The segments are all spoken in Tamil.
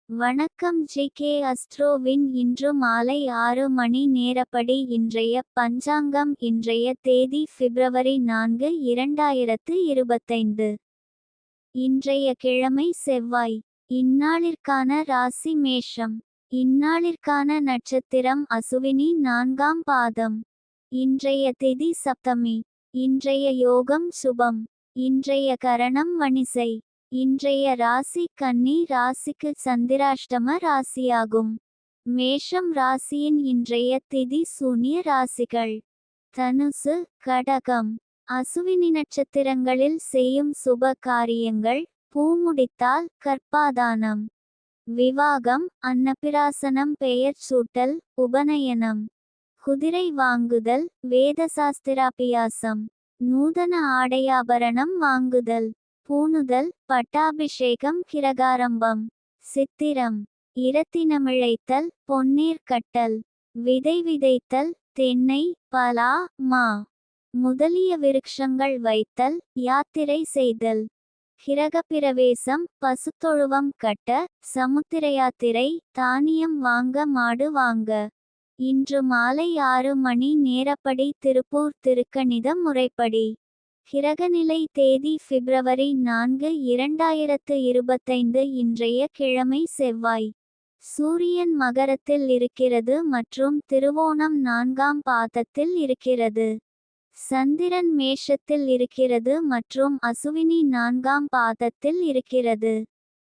வணக்கம் ஜி.கே. அஸ்ட்ரோவின் இன்று மாலை 6 மணி நேரப்படி இன்றைய பஞ்சாங்கம். இன்றைய தேதி பிப்ரவரி 4, 2025. இன்றைய கிழமை செவ்வாய். இந்நாளிற்கான ராசி மேஷம். இந்நாளிற்கான நட்சத்திரம் அசுவினி 4ஆம் பாதம். இன்றைய திதி சப்தமி. இன்றைய யோகம் சுபம். இன்றைய கரணம் வணிசை. இன்றைய ராசி கன்னி ராசிக்கு சந்திராஷ்டம ராசியாகும். மேஷம் ராசியின் இன்றைய திதி சூன்ய ராசிகள் தனுசு, கடகம். அசுவினி நட்சத்திரங்களில் செய்யும் சுப காரியங்கள்: பூமுடித்தால், கர்ப்பாதானம், விவாகம், அன்னபிராசனம், பெயர் சூட்டல், உபநயனம், குதிரை வாங்குதல், வேதசாஸ்திராபியாசம், நூதன ஆடையாபரணம் வாங்குதல், பூணுதல், பட்டாபிஷேகம், கிரகாரம்பம். சித்திரம். இரத்தினமிழைத்தல், பொன்னீர் கட்டல், விதை விதைத்தல், தென்னை, பலா, மா முதலிய விருட்சங்கள் வைத்தல், யாத்திரை செய்தல், கிரகப்பிரவேசம், பசுத்தொழுவம் கட்ட, சமுத்திரயாத்திரை, தானியம் வாங்க, மாடு வாங்க. இன்று மாலை 6 மணி நேரப்படி திருப்பூர் திருக்கணித முறைப்படி. கிரகநிலை தேதி பிப்ரவரி 4, 2025. இன்றைய கிழமை செவ்வாய். சூரியன் மகரத்தில் இருக்கிறது மற்றும் திருவோணம் 4ஆம் பாதத்தில் இருக்கிறது. சந்திரன் மேஷத்தில் இருக்கிறது மற்றும் அசுவினி 4ஆம் பாதத்தில் இருக்கிறது.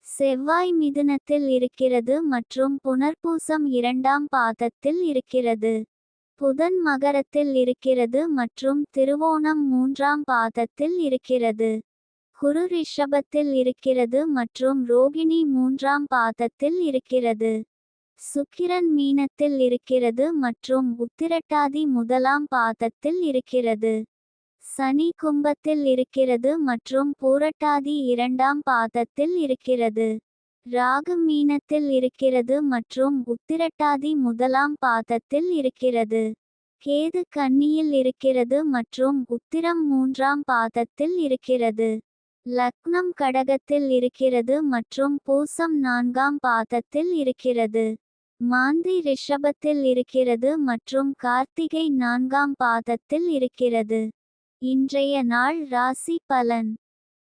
செவ்வாய் மிதுனத்தில் இருக்கிறது மற்றும் புனர்பூசம் 2ஆம் பாதத்தில் இருக்கிறது. புதன் மகரத்தில் இருக்கிறது மற்றும் திருவோணம் 3ஆம் பாதத்தில் இருக்கிறது. குரு ரிஷபத்தில் இருக்கிறது மற்றும் ரோகிணி 3ஆம் பாதத்தில் இருக்கிறது. சுக்கிரன் மீனத்தில் இருக்கிறது மற்றும் உத்திரட்டாதி 1ஆம் பாதத்தில் இருக்கிறது. சனி கும்பத்தில் இருக்கிறது மற்றும் பூரட்டாதி 2ஆம் பாதத்தில் இருக்கிறது. ராகு மீனத்தில் இருக்கிறது மற்றும் உத்திரட்டாதி 1ஆம் பாதத்தில் இருக்கிறது. கேது கன்னியில் இருக்கிறது மற்றும் உத்திரம் 3ஆம் பாதத்தில் இருக்கிறது. லக்னம் கடகத்தில் இருக்கிறது மற்றும் பூசம் 4ஆம் பாதத்தில் இருக்கிறது. மாந்தி ரிஷபத்தில் இருக்கிறது மற்றும் கார்த்திகை 4ஆம் பாதத்தில் இருக்கிறது. இன்றைய நாள் ராசி பலன்.